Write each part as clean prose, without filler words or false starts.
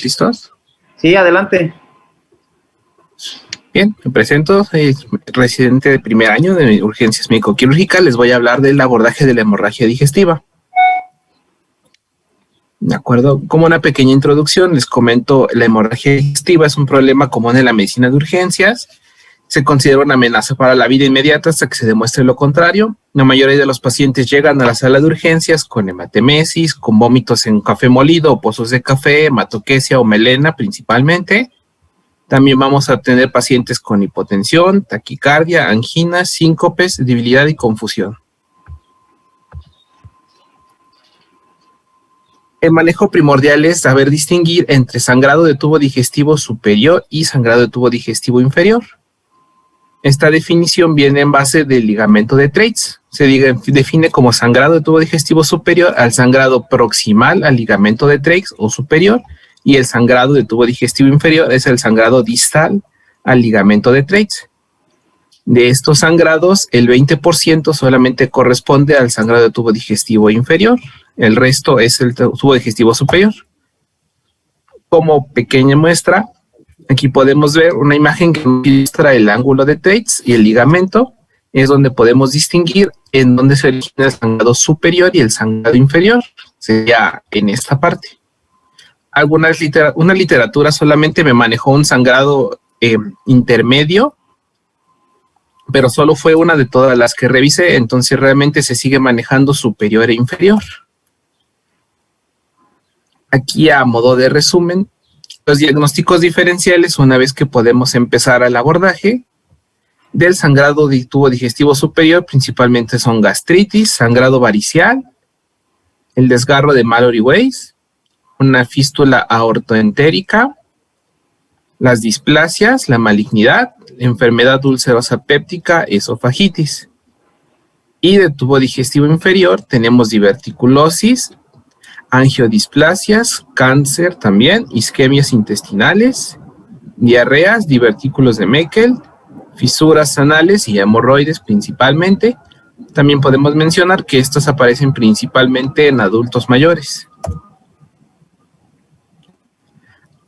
¿Listos? Sí, adelante. Bien, me presento, soy residente de primer año de urgencias médico-quirúrgicas. Les voy a hablar del abordaje de la hemorragia digestiva. De acuerdo, como una pequeña introducción, les comento, la hemorragia digestiva es un problema común en la medicina de urgencias. Se considera una amenaza para la vida inmediata hasta que se demuestre lo contrario. La mayoría de los pacientes llegan a la sala de urgencias con hematemesis, con vómitos en café molido o pozos de café, hematoquesia o melena principalmente. También vamos a tener pacientes con hipotensión, taquicardia, angina, síncopes, debilidad y confusión. El manejo primordial es saber distinguir entre sangrado de tubo digestivo superior y sangrado de tubo digestivo inferior. Esta definición viene en base del ligamento de Treitz. Se define como sangrado de tubo digestivo superior al sangrado proximal al ligamento de Treitz o superior, y el sangrado de tubo digestivo inferior es el sangrado distal al ligamento de Treitz. De estos sangrados, el 20% solamente corresponde al sangrado de tubo digestivo inferior, el resto es el tubo digestivo superior. Como pequeña muestra, aquí podemos ver una imagen que muestra el ángulo de Treitz y el ligamento. Es donde podemos distinguir en dónde se origina el sangrado superior y el sangrado inferior. Sería en esta parte. Una literatura solamente me manejó un sangrado intermedio, pero solo fue una de todas las que revisé, entonces realmente se sigue manejando superior e inferior. Aquí, a modo de resumen, los diagnósticos diferenciales, una vez que podemos empezar al abordaje del sangrado de tubo digestivo superior, principalmente son gastritis, sangrado varicial, el desgarro de Mallory Weiss, una fístula aortoentérica, las displasias, la malignidad, enfermedad ulcerosa péptica, esofagitis. Y de tubo digestivo inferior tenemos diverticulosis, angiodisplasias, cáncer también, isquemias intestinales, diarreas, divertículos de Meckel, fisuras anales y hemorroides principalmente. También podemos mencionar que estos aparecen principalmente en adultos mayores.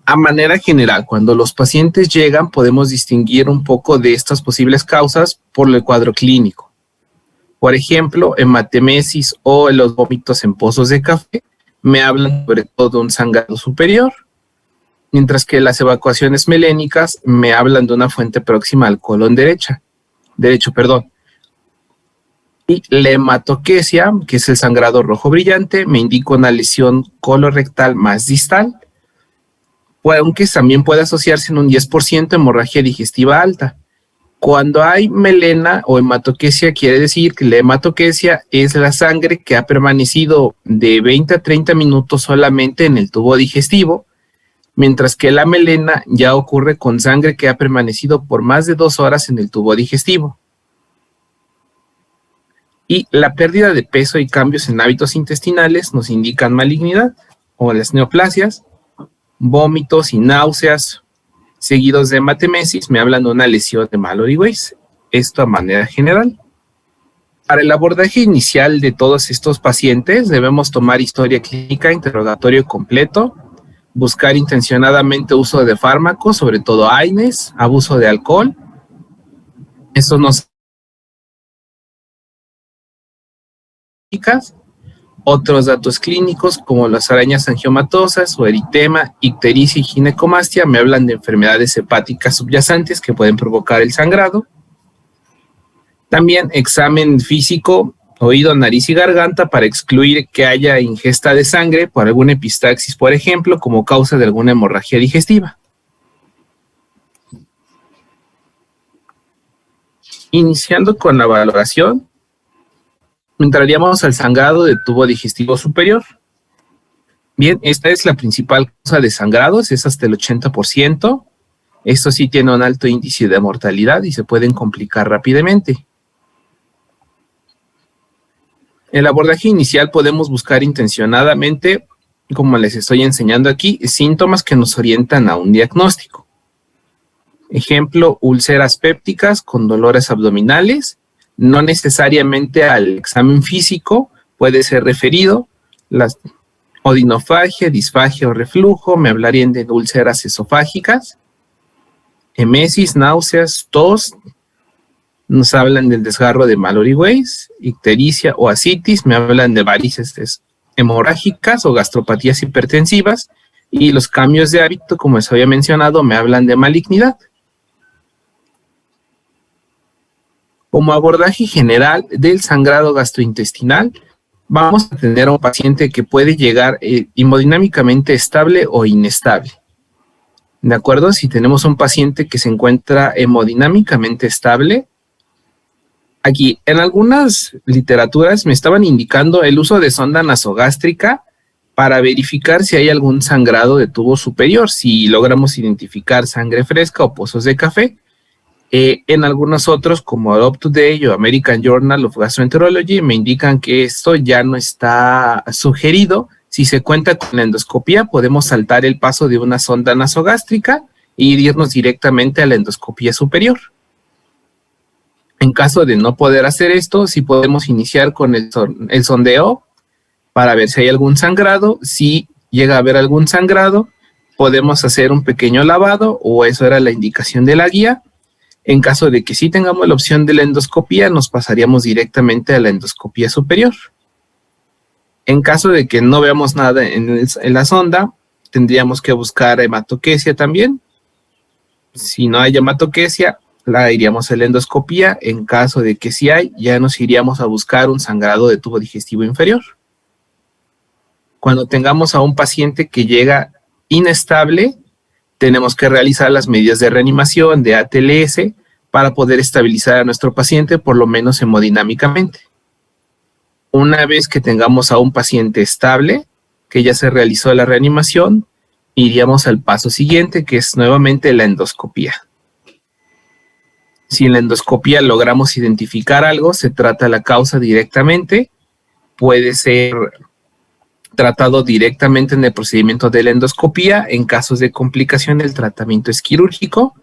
A manera general, cuando los pacientes llegan, podemos distinguir un poco de estas posibles causas por el cuadro clínico. Por ejemplo, hematemesis o los vómitos en pozos de café me hablan sobre todo de un sangrado superior, mientras que las evacuaciones melénicas me hablan de una fuente próxima al colon derecho. Y la hematoquesia, que es el sangrado rojo brillante, me indica una lesión colorectal más distal, aunque también puede asociarse en un 10% hemorragia digestiva alta. Cuando hay melena o hematoquesia, quiere decir que la hematoquesia es la sangre que ha permanecido de 20 a 30 minutos solamente en el tubo digestivo, mientras que la melena ya ocurre con sangre que ha permanecido por más de 2 horas en el tubo digestivo. Y la pérdida de peso y cambios en hábitos intestinales nos indican malignidad o las neoplasias, vómitos y náuseas, seguidos de hematemesis, me hablan de una lesión de Mallory Weiss. Esto a manera general. Para el abordaje inicial de todos estos pacientes, debemos tomar historia clínica, interrogatorio completo, buscar intencionadamente uso de fármacos, sobre todo AINES, abuso de alcohol. Eso nos... Otros datos clínicos como las arañas angiomatosas o eritema, ictericia y ginecomastia me hablan de enfermedades hepáticas subyacentes que pueden provocar el sangrado. También examen físico, oído, nariz y garganta para excluir que haya ingesta de sangre por alguna epistaxis, por ejemplo, como causa de alguna hemorragia digestiva. Iniciando con la valoración, entraríamos al sangrado de tubo digestivo superior. Bien, esta es la principal causa de sangrados, es hasta el 80%. Esto sí tiene un alto índice de mortalidad y se pueden complicar rápidamente. En el abordaje inicial podemos buscar intencionadamente, como les estoy enseñando aquí, síntomas que nos orientan a un diagnóstico. Ejemplo, úlceras pépticas con dolores abdominales. No necesariamente al examen físico, puede ser referido. odinofagia, disfagia o reflujo, me hablarían de úlceras esofágicas, emesis, náuseas, tos, nos hablan del desgarro de Mallory Weiss, ictericia o ascitis, me hablan de varices hemorrágicas o gastropatías hipertensivas, y los cambios de hábito, como les había mencionado, me hablan de malignidad. Como abordaje general del sangrado gastrointestinal, vamos a tener a un paciente que puede llegar hemodinámicamente estable o inestable. ¿De acuerdo? Si tenemos un paciente que se encuentra hemodinámicamente estable, aquí en algunas literaturas me estaban indicando el uso de sonda nasogástrica para verificar si hay algún sangrado de tubo superior, si logramos identificar sangre fresca o pozos de café. En algunos otros, como Up to Date o American Journal of Gastroenterology, me indican que esto ya no está sugerido. Si se cuenta con la endoscopía, podemos saltar el paso de una sonda nasogástrica e irnos directamente a la endoscopía superior. En caso de no poder hacer esto, sí podemos iniciar con el sondeo para ver si hay algún sangrado. Si llega a haber algún sangrado, podemos hacer un pequeño lavado, o eso era la indicación de la guía. En caso de que sí tengamos la opción de la endoscopía, nos pasaríamos directamente a la endoscopía superior. En caso de que no veamos nada en la sonda, tendríamos que buscar hematoquesia también. Si no hay hematoquesia, la iríamos a la endoscopía. En caso de que sí hay, ya nos iríamos a buscar un sangrado de tubo digestivo inferior. Cuando tengamos a un paciente que llega inestable, tenemos que realizar las medidas de reanimación de ATLS para poder estabilizar a nuestro paciente, por lo menos hemodinámicamente. Una vez que tengamos a un paciente estable, que ya se realizó la reanimación, iríamos al paso siguiente, que es nuevamente la endoscopía. Si en la endoscopía logramos identificar algo, se trata la causa directamente, puede ser tratado directamente en el procedimiento de la endoscopía. En casos de complicación, el tratamiento es quirúrgico.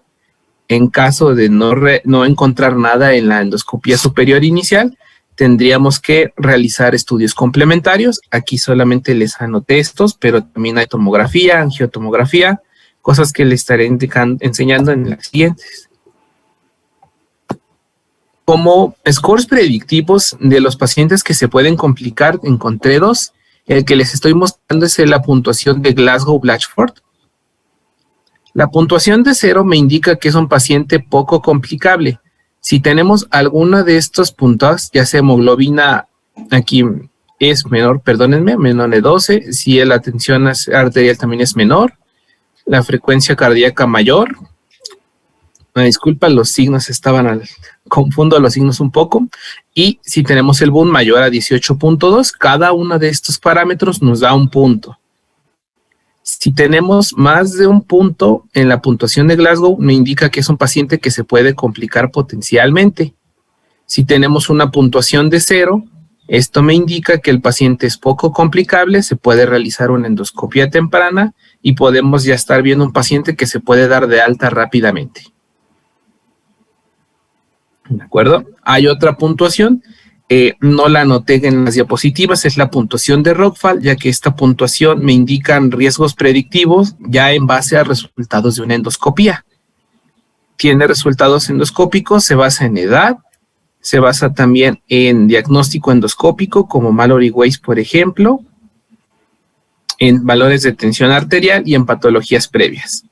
En caso de no encontrar nada en la endoscopía superior inicial, tendríamos que realizar estudios complementarios. Aquí solamente les anoté estos, pero también hay tomografía, angiotomografía, cosas que les estaré enseñando en las siguientes. Como scores predictivos de los pacientes que se pueden complicar, encontré dos. El que les estoy mostrando es la puntuación de Glasgow-Blatchford. La puntuación de 0 me indica que es un paciente poco complicable. Si tenemos alguna de estos puntos, ya sea hemoglobina, aquí es menor, perdónenme, menor de 12, si la tensión arterial también es menor, la frecuencia cardíaca mayor, disculpa, los signos confundo los signos un poco, y si tenemos el BUN mayor a 18.2, cada uno de estos parámetros nos da un punto. Si tenemos más de un punto en la puntuación de Glasgow, me indica que es un paciente que se puede complicar potencialmente. Si tenemos una puntuación de 0, esto me indica que el paciente es poco complicable, se puede realizar una endoscopia temprana y podemos ya estar viendo un paciente que se puede dar de alta rápidamente. ¿De acuerdo? Hay otra puntuación, no la anoté en las diapositivas, es la puntuación de Rockfall, ya que esta puntuación me indica riesgos predictivos ya en base a resultados de una endoscopía. Tiene resultados endoscópicos, se basa en edad, se basa también en diagnóstico endoscópico, como Mallory Weiss, por ejemplo, en valores de tensión arterial y en patologías previas.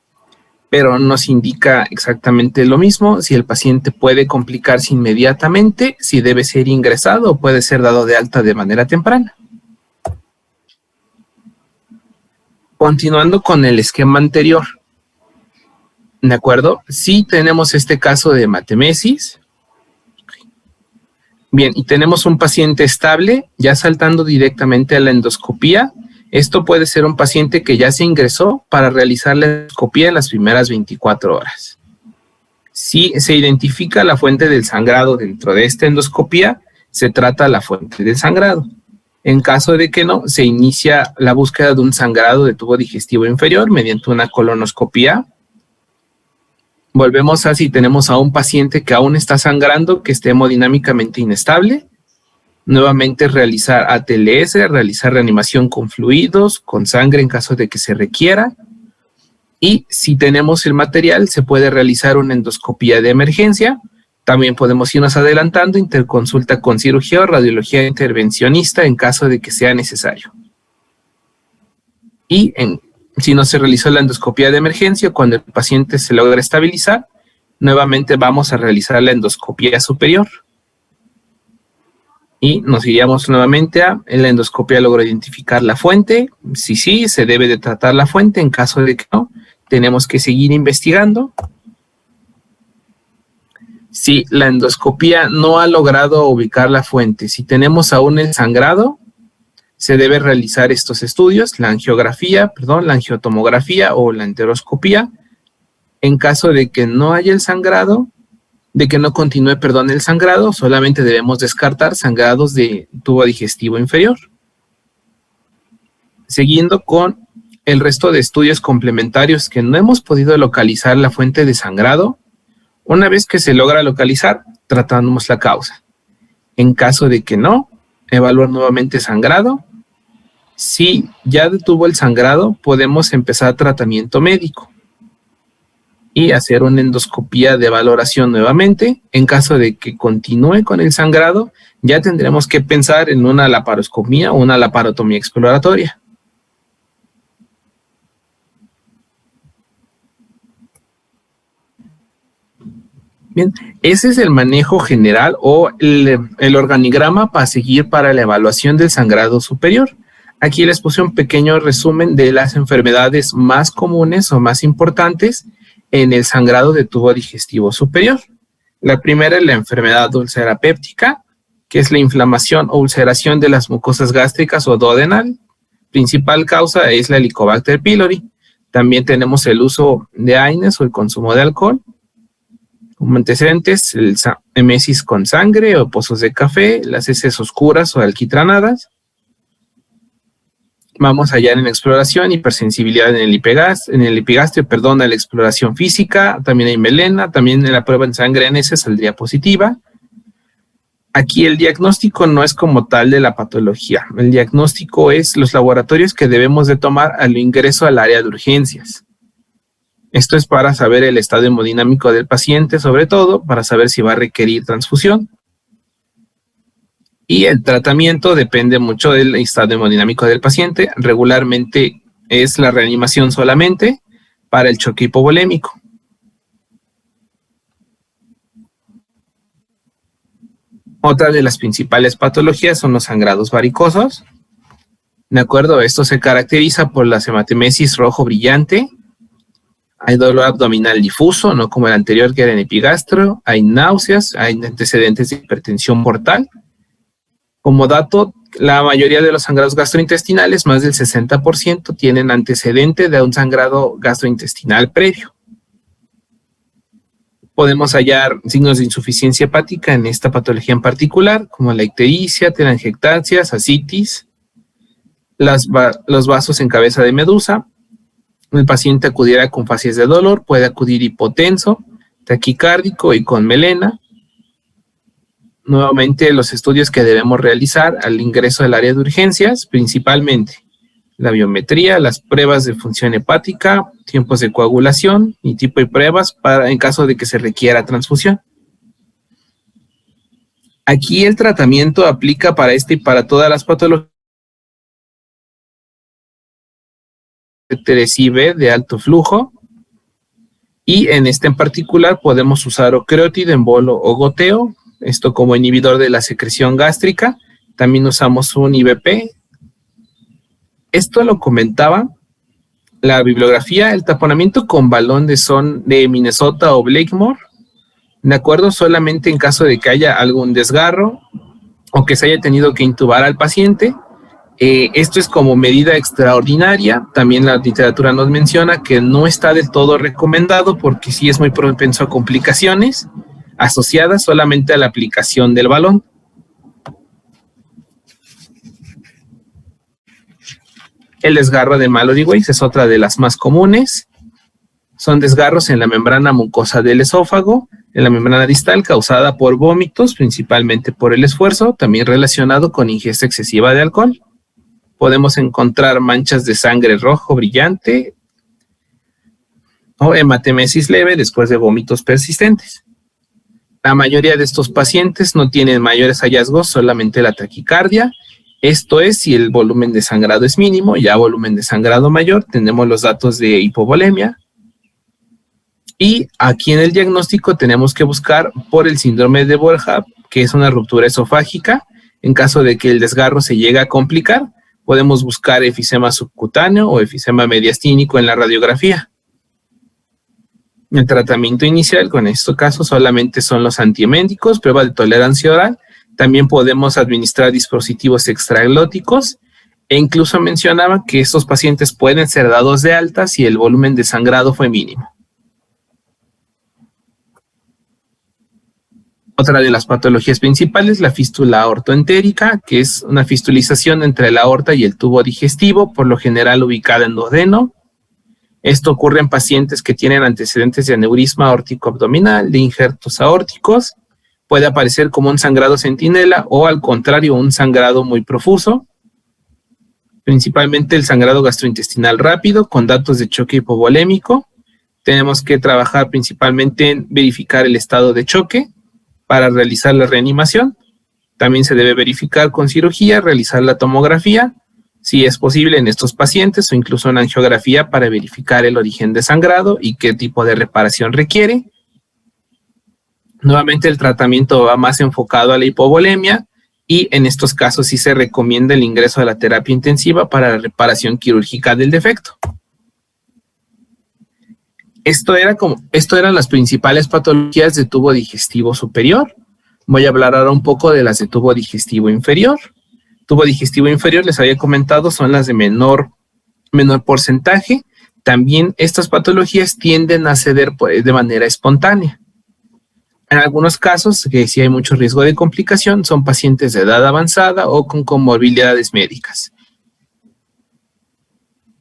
Pero nos indica exactamente lo mismo, si el paciente puede complicarse inmediatamente, si debe ser ingresado o puede ser dado de alta de manera temprana. Continuando con el esquema anterior, ¿de acuerdo? Si tenemos este caso de hematemesis, bien, y tenemos un paciente estable, ya saltando directamente a la endoscopía. Esto puede ser un paciente que ya se ingresó para realizar la endoscopía en las primeras 24 horas. Si se identifica la fuente del sangrado dentro de esta endoscopía, se trata la fuente del sangrado. En caso de que no, se inicia la búsqueda de un sangrado de tubo digestivo inferior mediante una colonoscopía. Volvemos a si tenemos a un paciente que aún está sangrando, que esté hemodinámicamente inestable. Nuevamente realizar ATLS, realizar reanimación con fluidos, con sangre en caso de que se requiera. Y si tenemos el material, se puede realizar una endoscopía de emergencia. También podemos irnos adelantando, interconsulta con cirugía o radiología intervencionista en caso de que sea necesario. Y si no se realizó la endoscopía de emergencia, cuando el paciente se logra estabilizar, nuevamente vamos a realizar la endoscopía superior. Y nos iríamos nuevamente en la endoscopia logro identificar la fuente. Si sí, se debe de tratar la fuente. En caso de que no, tenemos que seguir investigando. Si la endoscopía no ha logrado ubicar la fuente, si tenemos aún el sangrado, se debe realizar estos estudios, la angiotomografía o la enteroscopía. En caso de que no haya el sangrado, de que no continúe, el sangrado, solamente debemos descartar sangrados de tubo digestivo inferior. Siguiendo con el resto de estudios complementarios que no hemos podido localizar la fuente de sangrado, una vez que se logra localizar, tratamos la causa. En caso de que no, evaluar nuevamente sangrado. Si ya detuvo el sangrado, podemos empezar tratamiento médico y hacer una endoscopía de valoración nuevamente. En caso de que continúe con el sangrado, ya tendremos que pensar en una laparoscopía o una laparotomía exploratoria. Bien, ese es el manejo general o el organigrama para seguir para la evaluación del sangrado superior. Aquí les puse un pequeño resumen de las enfermedades más comunes o más importantes en el sangrado de tubo digestivo superior. La primera es la enfermedad úlcera péptica, que es la inflamación o ulceración de las mucosas gástricas o duodenal. Principal causa es la Helicobacter pylori. También tenemos el uso de AINES o el consumo de alcohol. Como antecedentes, el emesis con sangre o pozos de café, las heces oscuras o alquitranadas. Vamos allá en la exploración, hipersensibilidad en el epigastrio, a la exploración física, también hay melena, también en la prueba en sangre en ese saldría positiva. Aquí el diagnóstico no es como tal de la patología, el diagnóstico es los laboratorios que debemos de tomar al ingreso al área de urgencias. Esto es para saber el estado hemodinámico del paciente, sobre todo para saber si va a requerir transfusión. Y el tratamiento depende mucho del estado hemodinámico del paciente. Regularmente es la reanimación solamente para el choque hipovolémico. Otra de las principales patologías son los sangrados varicosos. De acuerdo, esto se caracteriza por la hematemesis rojo brillante. Hay dolor abdominal difuso, no como el anterior que era en epigastrio. Hay náuseas, hay antecedentes de hipertensión portal. Como dato, la mayoría de los sangrados gastrointestinales, más del 60%, tienen antecedente de un sangrado gastrointestinal previo. Podemos hallar signos de insuficiencia hepática en esta patología en particular, como la ictericia, telangiectasias, ascitis, los vasos en cabeza de medusa. El paciente acudirá con facies de dolor, puede acudir hipotenso, taquicárdico y con melena. Nuevamente, los estudios que debemos realizar al ingreso del área de urgencias, principalmente la biometría, las pruebas de función hepática, tiempos de coagulación y tipo de pruebas en caso de que se requiera transfusión. Aquí el tratamiento aplica para este y para todas las patologías T-B de alto flujo, y en este en particular podemos usar ocreótido en bolo o goteo, esto como inhibidor de la secreción gástrica. También usamos un IVP. Esto lo comentaba la bibliografía, el taponamiento con balón de Minnesota o Blakemore, de acuerdo, solamente en caso de que haya algún desgarro o que se haya tenido que intubar al paciente. Esto es como medida extraordinaria. También la literatura nos menciona que no está del todo recomendado porque sí es muy propenso a complicaciones asociadas solamente a la aplicación del balón. El desgarro de Mallory-Weiss es otra de las más comunes. Son desgarros en la membrana mucosa del esófago. en la membrana distal causada por vómitos, principalmente por el esfuerzo, también relacionado con ingesta excesiva de alcohol. Podemos encontrar manchas de sangre rojo brillante o hematemesis leve después de vómitos persistentes. La mayoría de estos pacientes no tienen mayores hallazgos, solamente la taquicardia. Esto es si el volumen de sangrado es mínimo. Ya volumen de sangrado mayor, tenemos los datos de hipovolemia. Y aquí en el diagnóstico tenemos que buscar por el síndrome de Boerhaave, que es una ruptura esofágica. En caso de que el desgarro se llegue a complicar, podemos buscar efisema subcutáneo o efisema mediastínico en la radiografía. El tratamiento inicial con estos casos solamente son los antieméticos, prueba de tolerancia oral. También podemos administrar dispositivos extraglóticos e incluso mencionaba que estos pacientes pueden ser dados de alta si el volumen de sangrado fue mínimo. Otra de las patologías principales, la fístula aortoentérica, que es una fistulización entre la aorta y el tubo digestivo, por lo general ubicada en duodeno. Esto ocurre en pacientes que tienen antecedentes de aneurisma aórtico abdominal, de injertos aórticos. Puede aparecer como un sangrado centinela o al contrario, un sangrado muy profuso. Principalmente el sangrado gastrointestinal rápido con datos de choque hipovolémico. Tenemos que trabajar principalmente en verificar el estado de choque para realizar la reanimación. También se debe verificar con cirugía, realizar la tomografía, si es posible en estos pacientes, o incluso una angiografía para verificar el origen de sangrado y qué tipo de reparación requiere. Nuevamente el tratamiento va más enfocado a la hipovolemia y en estos casos sí se recomienda el ingreso a la terapia intensiva para la reparación quirúrgica del defecto. Esto eran las principales patologías de tubo digestivo superior. Voy a hablar ahora un poco de las de tubo digestivo inferior. Tubo digestivo inferior, les había comentado, son las de menor porcentaje. También estas patologías tienden a ceder de manera espontánea. En algunos casos, que sí hay mucho riesgo de complicación, son pacientes de edad avanzada o con comorbilidades médicas.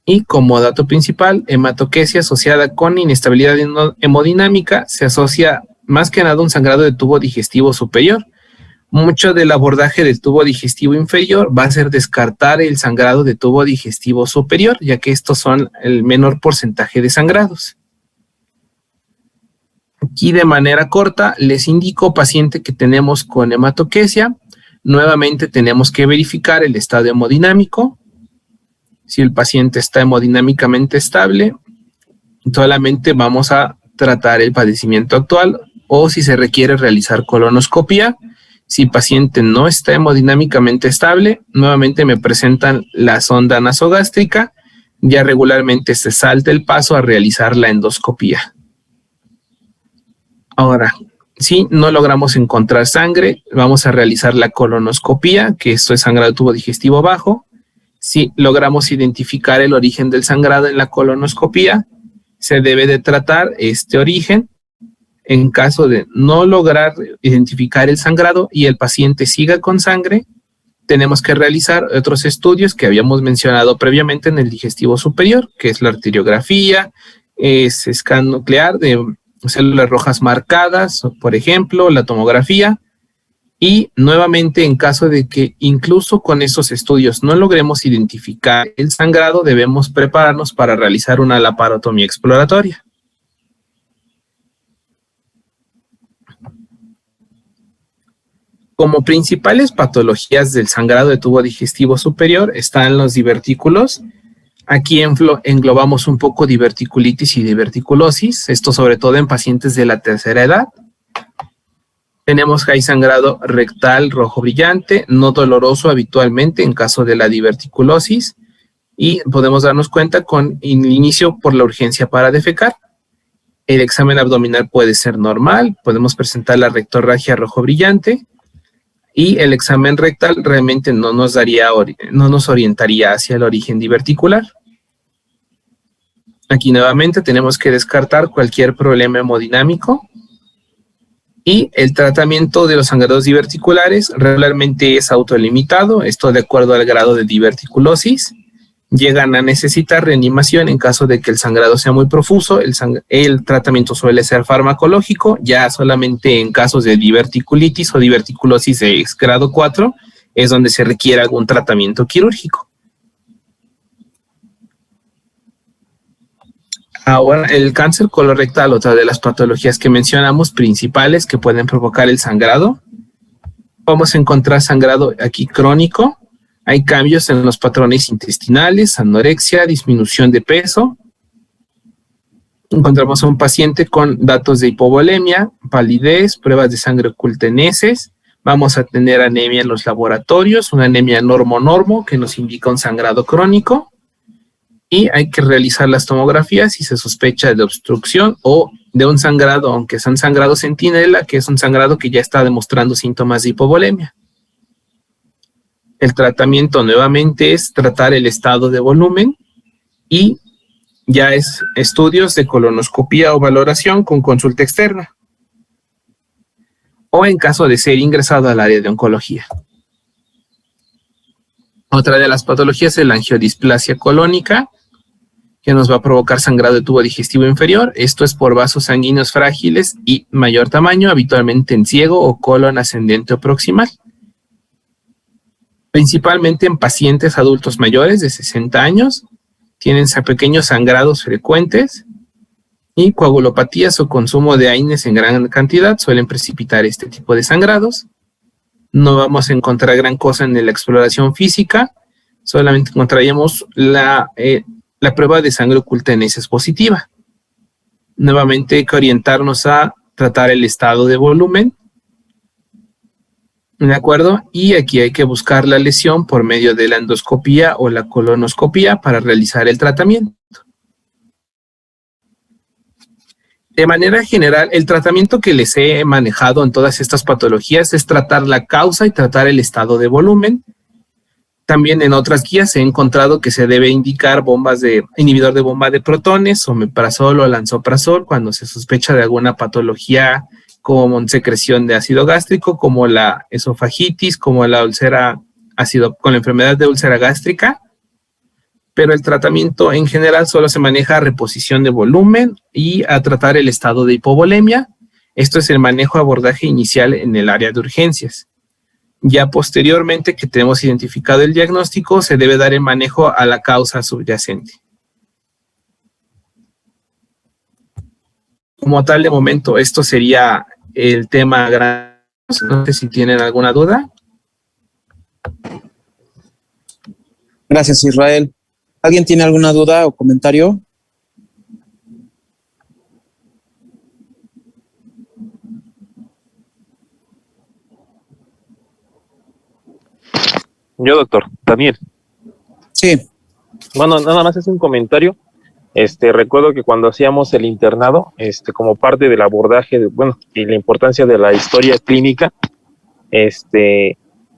Y como dato principal, hematoquesia asociada con inestabilidad hemodinámica se asocia más que nada a un sangrado de tubo digestivo superior. Mucho del abordaje del tubo digestivo inferior va a ser descartar el sangrado de tubo digestivo superior, ya que estos son el menor porcentaje de sangrados. Aquí de manera corta les indico paciente que tenemos con hematoquesia. Nuevamente tenemos que verificar el estado hemodinámico. Si el paciente está hemodinámicamente estable, solamente vamos a tratar el padecimiento actual o si se requiere realizar colonoscopia. Si el paciente no está hemodinámicamente estable, nuevamente me presentan la sonda nasogástrica. Ya regularmente se salta el paso a realizar la endoscopia. Ahora, si no logramos encontrar sangre, vamos a realizar la colonoscopia, que esto es sangrado de tubo digestivo bajo. Si logramos identificar el origen del sangrado en la colonoscopia, se debe de tratar este origen. En caso de no lograr identificar el sangrado y el paciente siga con sangre, tenemos que realizar otros estudios que habíamos mencionado previamente en el digestivo superior, que es la arteriografía, es escáner nuclear de células rojas marcadas, por ejemplo, la tomografía. Y nuevamente, en caso de que incluso con esos estudios no logremos identificar el sangrado, debemos prepararnos para realizar una laparotomía exploratoria. Como principales patologías del sangrado de tubo digestivo superior están los divertículos. Aquí englobamos un poco diverticulitis y diverticulosis, esto sobre todo en pacientes de la tercera edad. Tenemos que hay sangrado rectal rojo brillante, no doloroso habitualmente en caso de la diverticulosis, y podemos darnos cuenta con el inicio por la urgencia para defecar. El examen abdominal puede ser normal, podemos presentar la rectorragia rojo brillante, y el examen rectal realmente no nos orientaría hacia el origen diverticular. Aquí nuevamente tenemos que descartar cualquier problema hemodinámico. Y el tratamiento de los sangrados diverticulares regularmente es autolimitado, esto de acuerdo al grado de diverticulosis. Llegan a necesitar reanimación en caso de que el sangrado sea muy profuso. El tratamiento suele ser farmacológico, ya solamente en casos de diverticulitis o diverticulosis de grado 4 es donde se requiere algún tratamiento quirúrgico. Ahora, el cáncer colorectal, otra de las patologías que mencionamos principales que pueden provocar el sangrado. Vamos a encontrar sangrado aquí crónico. Hay cambios en los patrones intestinales, anorexia, disminución de peso. Encontramos a un paciente con datos de hipovolemia, palidez, pruebas de sangre oculta en heces. Vamos a tener anemia en los laboratorios, una anemia normo-normo que nos indica un sangrado crónico. Y hay que realizar las tomografías si se sospecha de obstrucción o de un sangrado, aunque sea un sangrado centinela, que es un sangrado que ya está demostrando síntomas de hipovolemia. El tratamiento nuevamente es tratar el estado de volumen y ya es estudios de colonoscopía o valoración con consulta externa. O en caso de ser ingresado al área de oncología. Otra de las patologías es la angiodisplasia colónica, que nos va a provocar sangrado de tubo digestivo inferior. Esto es por vasos sanguíneos frágiles y mayor tamaño, habitualmente en ciego o colon ascendente o proximal. Principalmente en pacientes adultos mayores de 60 años, tienen pequeños sangrados frecuentes y coagulopatías o consumo de AINES en gran cantidad suelen precipitar este tipo de sangrados. No vamos a encontrar gran cosa en la exploración física, solamente encontraríamos la prueba de sangre oculta en heces positiva. Nuevamente hay que orientarnos a tratar el estado de volumen, ¿de acuerdo? Y aquí hay que buscar la lesión por medio de la endoscopía o la colonoscopía para realizar el tratamiento. De manera general, el tratamiento que les he manejado en todas estas patologías es tratar la causa y tratar el estado de volumen. También en otras guías he encontrado que se debe indicar inhibidor de bomba de protones, omeprazol o lansoprazol, cuando se sospecha de alguna patología como secreción de ácido gástrico, como la esofagitis, como la úlcera con la enfermedad de úlcera gástrica. Pero el tratamiento en general solo se maneja a reposición de volumen y a tratar el estado de hipovolemia. Esto es el manejo abordaje inicial en el área de urgencias. Ya posteriormente que tenemos identificado el diagnóstico, se debe dar el manejo a la causa subyacente. Como tal, de momento, esto sería el tema grande. No sé si tienen alguna duda. Gracias, Israel. ¿Alguien tiene alguna duda o comentario? Yo, doctor, Daniel. Sí. Bueno, nada más es un comentario. Recuerdo que cuando hacíamos el internado, como parte del abordaje, y la importancia de la historia clínica,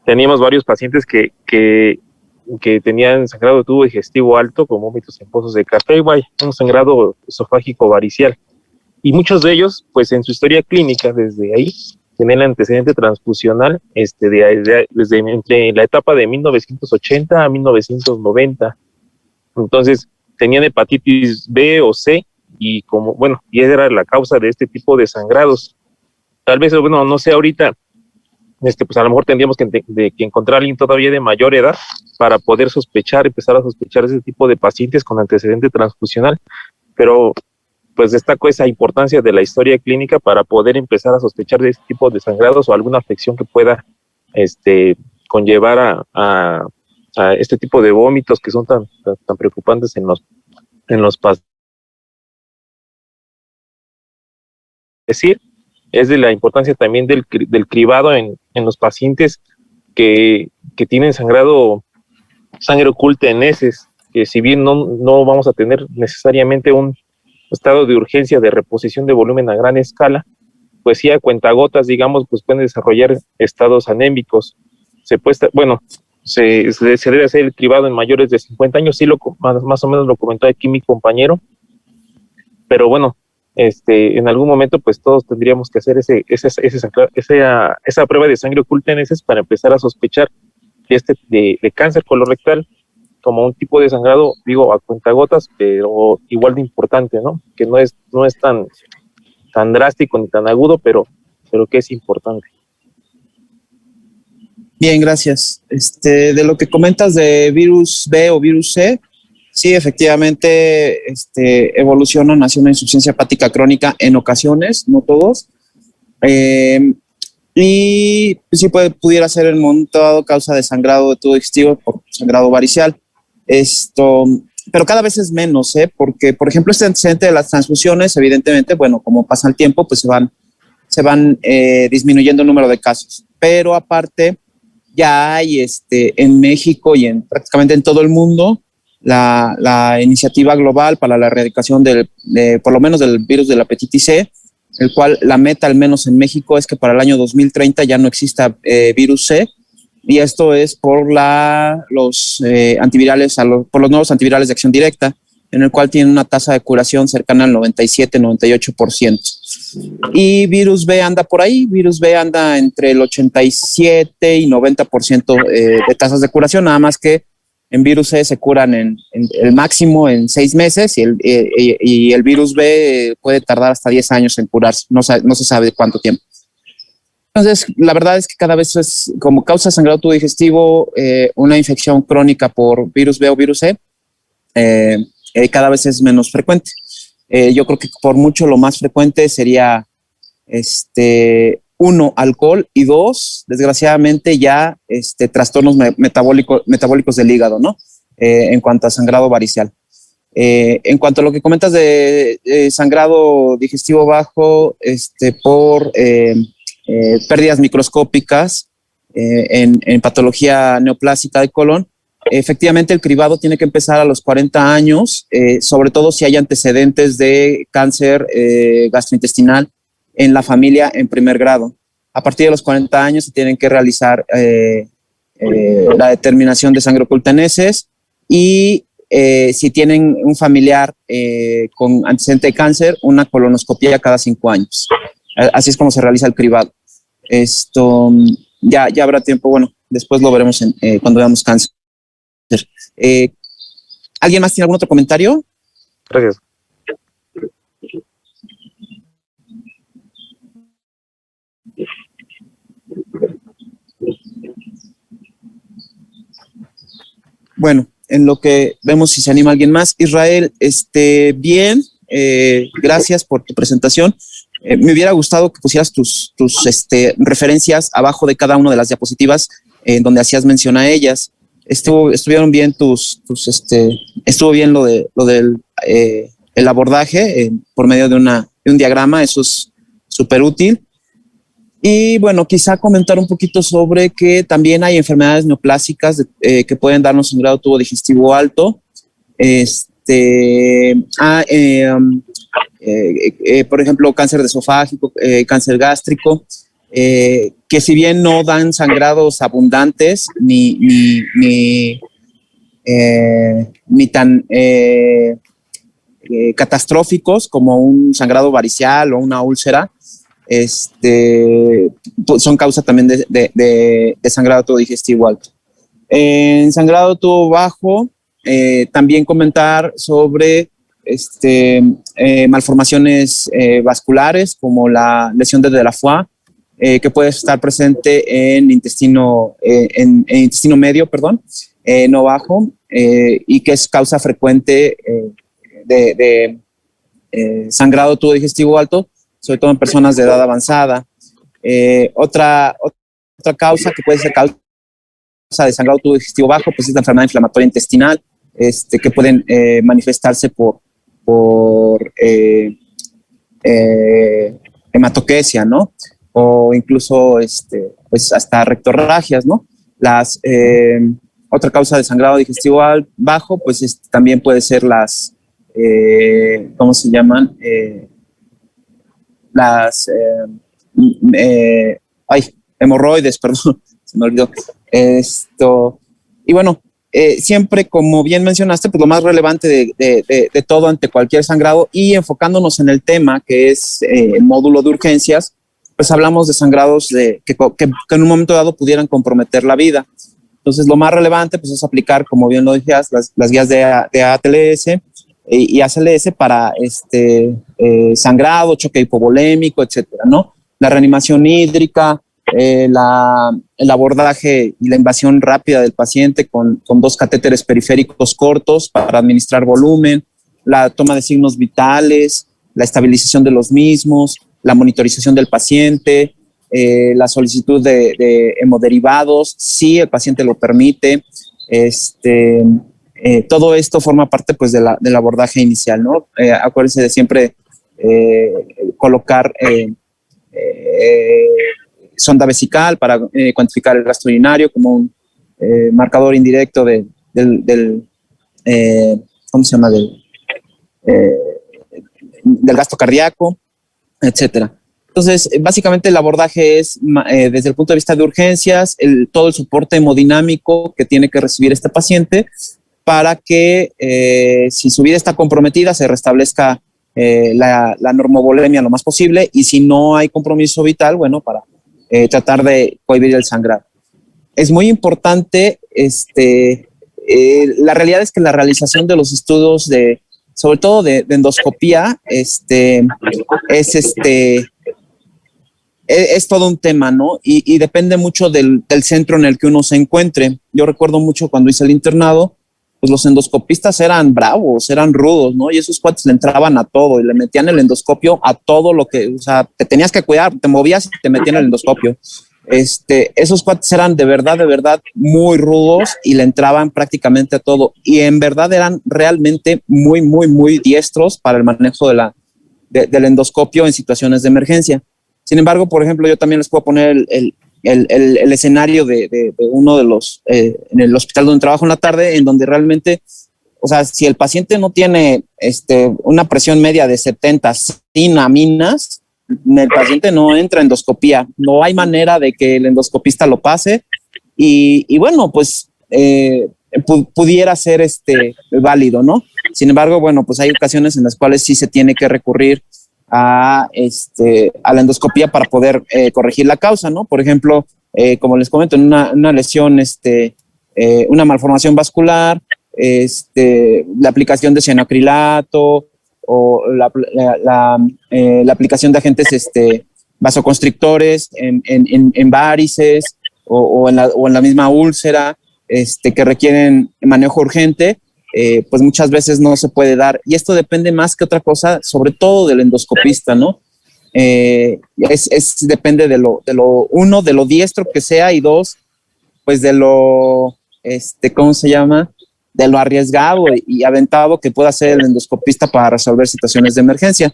teníamos varios pacientes que tenían sangrado de tubo digestivo alto, con vómitos en pozos de café, un sangrado esofágico varicial. Y muchos de ellos, pues en su historia clínica, desde ahí, tenían el antecedente transfusional desde entre la etapa de 1980 a 1990. Entonces, tenían hepatitis B o C y y esa era la causa de este tipo de sangrados. Tal vez, no sé ahorita, pues a lo mejor tendríamos que encontrar a alguien todavía de mayor edad para poder empezar a sospechar ese tipo de pacientes con antecedente transfusional, pero pues destaco esa importancia de la historia clínica para poder empezar a sospechar de este tipo de sangrados o alguna afección que pueda conllevar a este tipo de vómitos que son tan preocupantes en los pacientes. Es de la importancia también del cribado en los pacientes que tienen sangre oculta en heces, que si bien no vamos a tener necesariamente un estado de urgencia de reposición de volumen a gran escala, pues sí a cuentagotas, digamos, pues pueden desarrollar estados anémicos. Se debe hacer el cribado en mayores de 50 años, sí más o menos lo comentó aquí mi compañero, pero en algún momento pues todos tendríamos que hacer esa prueba de sangre oculta en heces para empezar a sospechar de cáncer colorectal, como un tipo de sangrado, digo, a cuentagotas, pero igual de importante, ¿no? Que no es tan drástico ni tan agudo, pero que es importante. Bien, gracias. De lo que comentas de virus B o virus C, sí, efectivamente, evolucionan hacia una insuficiencia hepática crónica en ocasiones, no todos. Y sí pudiera ser en un momento dado causa de sangrado de tubo digestivo por sangrado varicial. Pero cada vez es menos, porque, por ejemplo, este antecedente de las transfusiones, evidentemente, bueno, como pasa el tiempo, pues se van disminuyendo el número de casos. Pero aparte, ya hay en México y prácticamente en todo el mundo la iniciativa global para la erradicación por lo menos del virus de la hepatitis C, el cual la meta, al menos en México, es que para el año 2030 ya no exista virus C, y esto es por los antivirales, por los nuevos antivirales de acción directa, en el cual tienen una tasa de curación cercana al 97-98%. Y virus B anda por ahí, virus B anda entre el 87 y 90% de tasas de curación, nada más que en virus C se curan en el máximo en 6 meses y el virus B puede tardar hasta 10 años en curarse, no se sabe cuánto tiempo. Entonces, la verdad es que cada vez es como causa sangrado tubo digestivo, una infección crónica por virus B o virus C, cada vez es menos frecuente. Yo creo que por mucho lo más frecuente sería, 1, alcohol, y 2, desgraciadamente ya trastornos metabólicos del hígado, ¿no? En cuanto a sangrado varicial. En cuanto a lo que comentas de sangrado digestivo bajo por pérdidas microscópicas en patología neoplásica de colon, efectivamente el cribado tiene que empezar a los 40 años, sobre todo si hay antecedentes de cáncer gastrointestinal en la familia en primer grado. A partir de los 40 años se tienen que realizar la determinación de sangre oculta en heces, y si tienen un familiar con antecedente de cáncer, una colonoscopia cada 5 años. Así es como se realiza el cribado. Ya habrá tiempo, bueno, después lo veremos cuando veamos cáncer. ¿Alguien más tiene algún otro comentario? Gracias. Bueno, en lo que vemos si se anima alguien más. Israel, bien, gracias por tu presentación. Me hubiera gustado que pusieras tus referencias abajo de cada una de las diapositivas en donde hacías mención a ellas. Estuvieron bien estuvo bien lo del el abordaje por medio de un diagrama, eso es súper útil. Y bueno, quizá comentar un poquito sobre que también hay enfermedades neoplásicas que pueden darnos un grado tubo digestivo alto. Por ejemplo, cáncer de esofágico, cáncer gástrico, que si bien no dan sangrados abundantes ni tan catastróficos como un sangrado varicial o una úlcera, son causa también de sangrado tubo digestivo alto. En sangrado tubo bajo, también comentar sobre malformaciones vasculares como la lesión de la foie, que puede estar presente en intestino medio, no bajo, y que es causa frecuente de sangrado tubo digestivo alto, sobre todo en personas de edad avanzada. Otra causa que puede ser causa de sangrado tubo digestivo bajo, pues es la enfermedad inflamatoria intestinal, que pueden manifestarse por hematoquesia, ¿no? O incluso pues hasta rectorragias, ¿no? Otra causa de sangrado digestivo bajo, pues también puede ser ¿cómo se llaman? Hemorroides, perdón, se me olvidó. Y bueno, siempre, como bien mencionaste, pues lo más relevante de todo ante cualquier sangrado, y enfocándonos en el tema que es el módulo de urgencias, pues hablamos de sangrados que en un momento dado pudieran comprometer la vida. Entonces, lo más relevante pues, es aplicar, como bien lo decías, las guías de ATLS y ACLS para sangrado, choque hipovolémico, etcétera, ¿no? La reanimación hídrica, el abordaje y la invasión rápida del paciente con 2 catéteres periféricos cortos para administrar volumen, la toma de signos vitales, la estabilización de los mismos, la monitorización del paciente, la solicitud de hemoderivados, si el paciente lo permite. Todo esto forma parte pues, del abordaje inicial, ¿no? Acuérdense de siempre colocar sonda vesical para cuantificar el gasto urinario como un marcador indirecto del ¿cómo se llama? Del gasto cardíaco, etcétera. Entonces, básicamente el abordaje es desde el punto de vista de urgencias, todo el soporte hemodinámico que tiene que recibir este paciente para que si su vida está comprometida se restablezca la normovolemia lo más posible, y si no hay compromiso vital, bueno, para tratar de cohibir el sangrado. Es muy importante, la realidad es que la realización de los estudios sobre todo de endoscopía, es todo un tema, ¿no? Y depende mucho del centro en el que uno se encuentre. Yo recuerdo mucho cuando hice el internado, pues los endoscopistas eran bravos, eran rudos, ¿no? Y esos cuates le entraban a todo y le metían el endoscopio a todo lo que, o sea, te tenías que cuidar, te movías y te metían el endoscopio. Esos cuates eran de verdad muy rudos y le entraban prácticamente a todo. Y en verdad eran realmente muy diestros para el manejo del endoscopio en situaciones de emergencia. Sin embargo, por ejemplo, yo también les puedo poner el escenario de uno de los, en el hospital donde trabajo en la tarde, en donde realmente, o sea, si el paciente no tiene una presión media de 70 sin aminas, el paciente no entra en endoscopía. No hay manera de que el endoscopista lo pase y bueno, pues pudiera ser válido, ¿no? Sin embargo, bueno, pues hay ocasiones en las cuales sí se tiene que recurrir a la endoscopía para poder corregir la causa, ¿no? Por ejemplo, como les comento, en una lesión, una malformación vascular, la aplicación de cianoacrilato o la aplicación de agentes vasoconstrictores en varices o en la misma úlcera que requieren manejo urgente, pues muchas veces no se puede dar. Y esto depende más que otra cosa, sobre todo del endoscopista, ¿no? Depende de lo diestro que sea, y dos, pues de lo, ¿cómo se llama? De lo arriesgado y aventado que pueda ser el endoscopista para resolver situaciones de emergencia.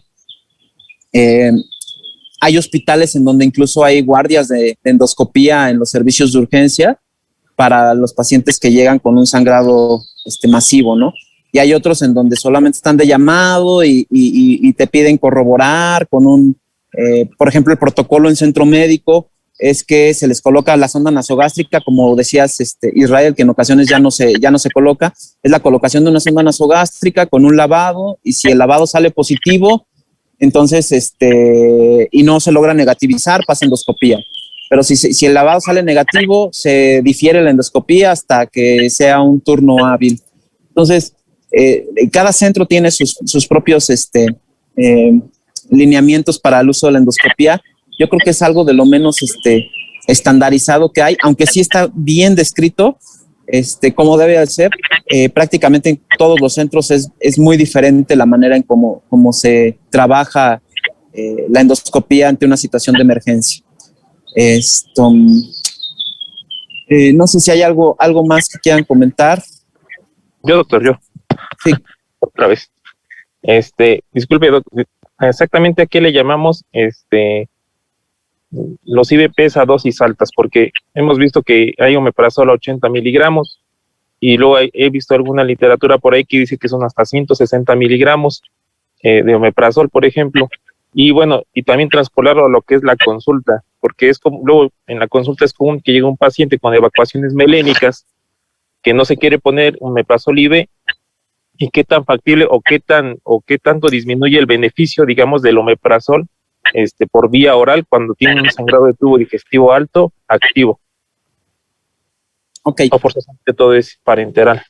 Hay hospitales en donde incluso hay guardias de endoscopía en los servicios de urgencia para los pacientes que llegan con un sangrado masivo, ¿no? Y hay otros en donde solamente están de llamado y te piden corroborar con por ejemplo, el protocolo en centro médico es que se les coloca la sonda nasogástrica, como decías, Israel, que en ocasiones ya no se coloca, es la colocación de una sonda nasogástrica con un lavado, y si el lavado sale positivo, entonces, y no se logra negativizar, pasa endoscopía. Pero si el lavado sale negativo, se difiere la endoscopía hasta que sea un turno hábil. Entonces, cada centro tiene sus propios lineamientos para el uso de la endoscopía. Yo creo que es algo de lo menos estandarizado que hay, aunque sí está bien descrito cómo debe de ser. Prácticamente en todos los centros es muy diferente la manera en cómo se trabaja la endoscopía ante una situación de emergencia. No sé si hay algo más que quieran comentar. Yo, doctor, yo. Sí. Otra vez. Disculpe, doctor, exactamente a qué le llamamos los IVPs a dosis altas, porque hemos visto que hay omeprazol a 80 miligramos, y luego he visto alguna literatura por ahí que dice que son hasta 160 miligramos de omeprazol, por ejemplo. Y bueno, y también transpolarlo a lo que es la consulta, porque es como, luego en la consulta es común que llega un paciente con evacuaciones melénicas que no se quiere poner un omeprazol IV, y qué tan factible o qué tanto disminuye el beneficio, digamos, del omeprazol por vía oral cuando tiene un sangrado de tubo digestivo alto activo. Ok. No forzosamente todo es parenteral.